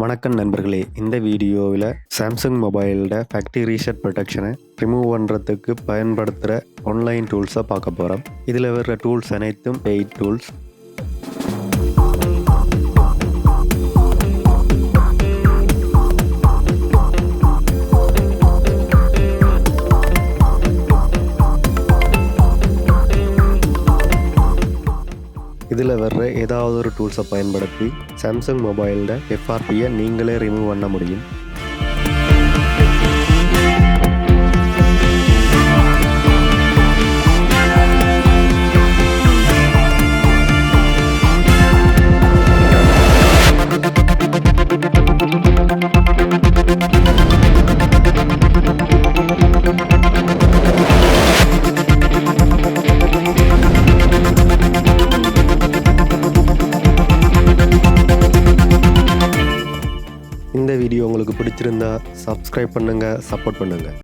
வணக்கம் நண்பர்களே, இந்த வீடியோவில் சாம்சங் மொபைலோட ஃபேக்ட்ரி ரீசெட் ப்ரொடெக்ஷனை ரிமூவ் பண்ணுறதுக்கு பயன்படுத்துகிற ஆன்லைன் டூல்ஸை பார்க்க போகிறோம். இதில் வர்ற டூல்ஸ் அனைத்தும் பெய்ட் டூல்ஸ். இதில் வர்ற ஏதாவது ஒரு டூல்ஸை பயன்படுத்தி சாம்சங் மொபைலோட FRPயை நீங்களே ரிமூவ் பண்ண முடியும். இந்த வீடியோ உங்களுக்கு பிடிச்சிருந்தா சப்ஸ்கிரைப் பண்ணுங்கள், சப்போர்ட் பண்ணுங்கள்.